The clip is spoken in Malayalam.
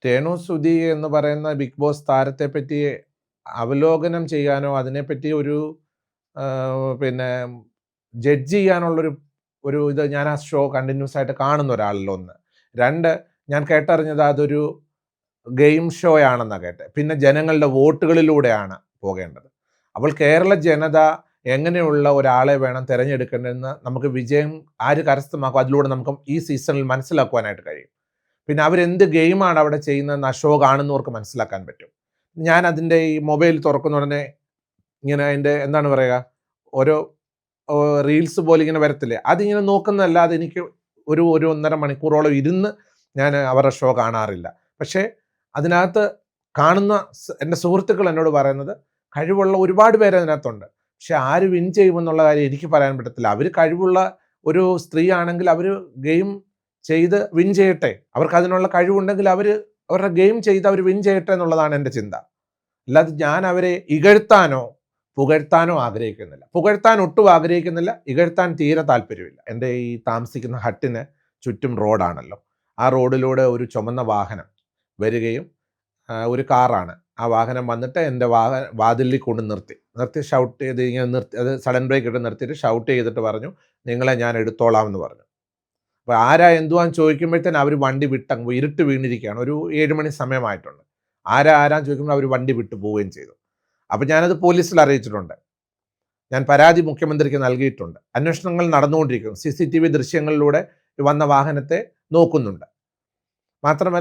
രേണു സുധി എന്ന് പറയുന്ന ബിഗ് ബോസ് താരത്തെ പറ്റി അവലോകനം ചെയ്യാനോ അതിനെപ്പറ്റി ഒരു പിന്നെ ജഡ്ജ് ചെയ്യാനുള്ളൊരു ഇത് ഞാൻ ആ ഷോ കണ്ടിന്യൂസ് ആയിട്ട് കാണുന്ന ഒരാളല്ല. ഒന്ന്. രണ്ട്, ഞാൻ കേട്ടറിഞ്ഞത് അതൊരു ഗെയിം ഷോ ആണെന്നാണ് കേട്ടത്. പിന്നെ ജനങ്ങളുടെ വോട്ടുകളിലൂടെയാണ് പോകേണ്ടത്. അപ്പോൾ കേരള ജനത എങ്ങനെയുള്ള ഒരാളെ വേണം തിരഞ്ഞെടുക്കേണ്ടതെന്ന് നമുക്ക് വിജയം ആര് കരസ്ഥമാക്കും അതിലൂടെ നമുക്ക് ഈ സീസണിൽ മനസ്സിലാക്കുവാനായിട്ട് കഴിയും. പിന്നെ അവരെന്ത് ഗെയിമാണ് അവിടെ ചെയ്യുന്നതെന്ന് ആ ഷോ കാണുന്നവർക്ക് മനസ്സിലാക്കാൻ പറ്റും. ഞാൻ അതിൻ്റെ ഈ മൊബൈൽ തുറക്കുന്ന ഉടനെ ഇങ്ങനെ അതിൻ്റെ എന്താണ് പറയുക, ഓരോ റീൽസ് പോലെ ഇങ്ങനെ വരത്തില്ലേ, അതിങ്ങനെ നോക്കുന്നതല്ലാതെ എനിക്ക് ഒരു 1.5 മണിക്കൂറോളം ഇരുന്ന് ഞാൻ അവരുടെ ഷോ കാണാറില്ല. പക്ഷേ അതിനകത്ത് കാണുന്ന എൻ്റെ സുഹൃത്തുക്കൾ എന്നോട് പറയുന്നത് കഴിവുള്ള ഒരുപാട് പേര് അതിനകത്തുണ്ട്. പക്ഷെ ആര് വിൻ ചെയ്യുമെന്നുള്ള കാര്യം എനിക്ക് പറയാൻ പറ്റത്തില്ല. അവർ കഴിവുള്ള ഒരു സ്ത്രീ ആണെങ്കിൽ അവർ ഗെയിം ചെയ്ത് വിൻ ചെയ്യട്ടെ. അവർക്ക് അതിനുള്ള കഴിവുണ്ടെങ്കിൽ അവരുടെ ഗെയിം ചെയ്ത് അവർ വിൻ ചെയ്യട്ടെ എന്നുള്ളതാണ് എൻ്റെ ചിന്ത. അല്ലാതെ ഞാൻ അവരെ ഇകഴ്ത്താനോ പുകഴ്ത്താനോ ആഗ്രഹിക്കുന്നില്ല. പുകഴ്ത്താൻ ഒട്ടും ആഗ്രഹിക്കുന്നില്ല, ഇകഴ്ത്താൻ തീരെ താല്പര്യമില്ല. എൻ്റെ ഈ താമസിക്കുന്ന ഹട്ടിന് ചുറ്റും റോഡാണല്ലോ. ആ റോഡിലൂടെ ഒരു ചുമന്ന വാഹനം വരികയും ഒരു കാറാണ്. ആ വാഹനം വന്നിട്ട് എൻ്റെ വാതിലിൽ കൊണ്ട് നിർത്തി ഷൗട്ട് ചെയ്ത് ഇങ്ങനെ നിർത്തി, അത് സഡൻ ബ്രേക്ക് ഇട്ട് നിർത്തിയിട്ട് ഷൗട്ട് ചെയ്തിട്ട് പറഞ്ഞു, നിങ്ങളെ ഞാൻ എടുത്തോളാം എന്ന് പറഞ്ഞു. അപ്പോൾ ആരാ എന്തുവാന്ന് ചോദിക്കുമ്പോഴത്തേന് അവർ വണ്ടി വിട്ടങ്ങ് ഇരുട്ട് വീണിരിക്കുകയാണ്. ഒരു 7 മണി സമയമായിട്ടുണ്ട്. ആരാന്ന് ചോദിക്കുമ്പോൾ അവർ വണ്ടി വിട്ടു പോവുകയും ചെയ്തു. അപ്പോൾ ഞാനത് പോലീസിൽ അറിയിച്ചിട്ടുണ്ട്. ഞാൻ പരാതി മുഖ്യമന്ത്രിക്ക് നൽകിയിട്ടുണ്ട്. അന്വേഷണങ്ങൾ നടന്നുകൊണ്ടിരിക്കുന്നു. CCTV ദൃശ്യങ്ങളിലൂടെ വന്ന വാഹനത്തെ നോക്കുന്നുണ്ട്. മാത്രമല്ല